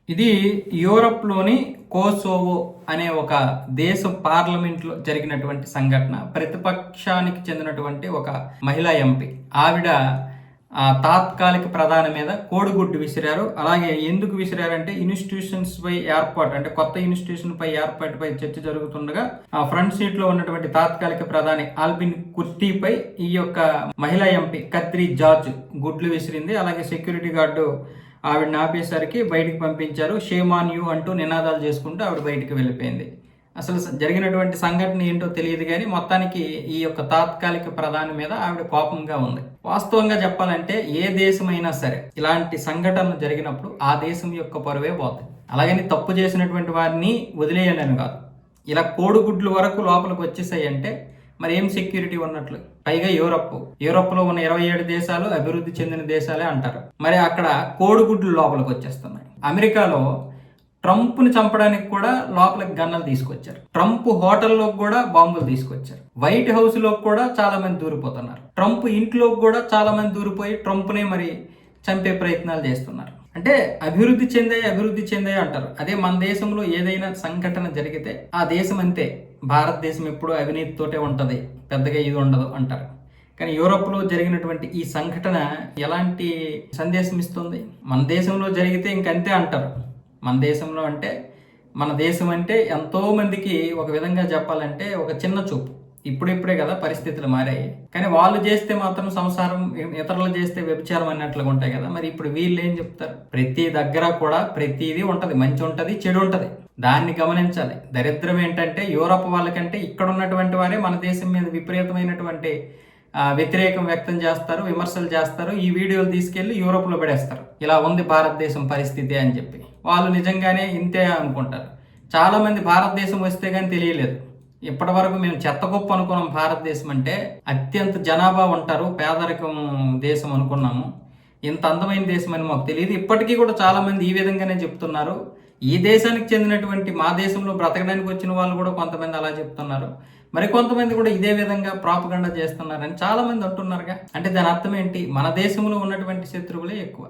ఇది యూరప్లోని కోసోవో అనే ఒక దేశ పార్లమెంట్లో జరిగినటువంటి సంఘటన. ప్రతిపక్షానికి చెందినటువంటి ఒక మహిళా ఎంపీ ఆవిడ తాత్కాలిక ప్రధాని మీద కోడిగుడ్డు విసిరారు. అలాగే ఎందుకు విసిరారంటే ఇన్స్టిట్యూషన్స్ పై ఏర్పాటు, అంటే కొత్త ఇన్స్టిట్యూషన్ పై ఏర్పాటుపై చర్చ జరుగుతుండగా ఫ్రంట్ సీట్ లో ఉన్నటువంటి తాత్కాలిక ప్రధాని ఆల్బిన్ కుర్తీపై ఈ యొక్క మహిళా ఎంపీ కత్రి జార్జ్ గుడ్లు విసిరింది. అలాగే సెక్యూరిటీ గార్డు ఆవిడని ఆపేసరికి బయటికి పంపించారు. షేమ్ ఆన్ యూ అంటూ నినాదాలు చేసుకుంటూ ఆవిడ బయటికి వెళ్ళిపోయింది. అసలు జరిగినటువంటి సంఘటన ఏంటో తెలియదు కానీ మొత్తానికి ఈ యొక్క తాత్కాలిక ప్రధాని మీద ఆవిడ కోపంగా ఉంది. వాస్తవంగా చెప్పాలంటే ఏ దేశమైనా సరే ఇలాంటి సంఘటనలు జరిగినప్పుడు ఆ దేశం యొక్క పరువే పోతుంది. అలాగని తప్పు చేసినటువంటి వారిని వదిలేయాలని కాదు. ఇలా కోడిగుడ్లు వరకు లోపలికి వచ్చేసాయి అంటే మరి ఏం సెక్యూరిటీ ఉన్నట్లు. పైగా యూరప్లో ఉన్న 27 దేశాలు అభివృద్ధి చెందిన దేశాలే అంటారు. మరి అక్కడ కోడిగుడ్లు లోపలికి వచ్చేస్తున్నాయి. అమెరికాలో ట్రంప్ని చంపడానికి కూడా లోపలికి గన్నలు తీసుకొచ్చారు. ట్రంప్ హోటల్లోకి కూడా బాంబులు తీసుకొచ్చారు. వైట్ హౌస్ లో కూడా చాలా మంది దూరిపోతున్నారు. ట్రంప్ ఇంట్లోకి కూడా చాలా మంది దూరిపోయి ట్రంప్ని మరి చంపే ప్రయత్నాలు చేస్తున్నారు. అంటే అభివృద్ధి చెందాయి అంటారు. అదే మన దేశంలో ఏదైనా సంఘటన జరిగితే ఆ దేశం అంతే, భారతదేశం ఎప్పుడూ అవినీతితోటే ఉంటుంది, పెద్దగా ఇది ఉండదు అంటారు. కానీ యూరోప్లో జరిగినటువంటి ఈ సంఘటన ఎలాంటి సందేశం ఇస్తుంది? మన దేశంలో జరిగితే ఇంకంతే అంటారు. మన దేశంలో అంటే మన దేశం అంటే ఎంతో మందికి ఒక విధంగా చెప్పాలంటే ఒక చిన్న చూపు. ఇప్పుడిప్పుడే కదా పరిస్థితులు మారాయి. కానీ వాళ్ళు చేస్తే మాత్రం సంసారం, ఇతరులు చేస్తే వ్యభిచారం అన్నట్లుగా ఉంటాయి కదా. మరి ఇప్పుడు వీళ్ళు ఏం చెప్తారు? ప్రతి దగ్గర కూడా ప్రతిదీ ఉంటది, మంచి ఉంటది, చెడు ఉంటది. దాన్ని గమనించాలి. దరిద్రం ఏంటంటే యూరోప్ వాళ్ళకంటే ఇక్కడ ఉన్నటువంటి వారే మన దేశం మీద విపరీతమైనటువంటి వ్యతిరేకం వ్యక్తం చేస్తారు, విమర్శలు చేస్తారు. ఈ వీడియోలు తీసుకెళ్లి యూరోప్లో పడేస్తారు. ఇలా ఉంది భారతదేశం పరిస్థితి అని చెప్పి. వాళ్ళు నిజంగానే ఇంతే అనుకుంటారు. చాలా మంది భారతదేశం వస్తే కానీ తెలియలేదు. ఇప్పటి వరకు మేము చెత్తగొప్ప అనుకున్నాం. భారతదేశం అంటే అత్యంత జనాభా ఉంటారు, పేదరికం దేశం అనుకున్నాము. ఇంత అందమైన దేశం అని మాకు తెలియదు. ఇప్పటికీ కూడా చాలా మంది ఈ విధంగానే చెప్తున్నారు. ఈ దేశానికి చెందినటువంటి మా దేశంలో బ్రతకడానికి వచ్చిన వాళ్ళు కూడా కొంతమంది అలా చెప్తున్నారు. మరి కొంతమంది కూడా ఇదే విధంగా ప్రాపగండా చేస్తున్నారని చాలా మంది అంటున్నారుగా. అంటే దాని అర్థం ఏంటి? మన దేశంలో ఉన్నటువంటి శత్రువులే ఎక్కువ.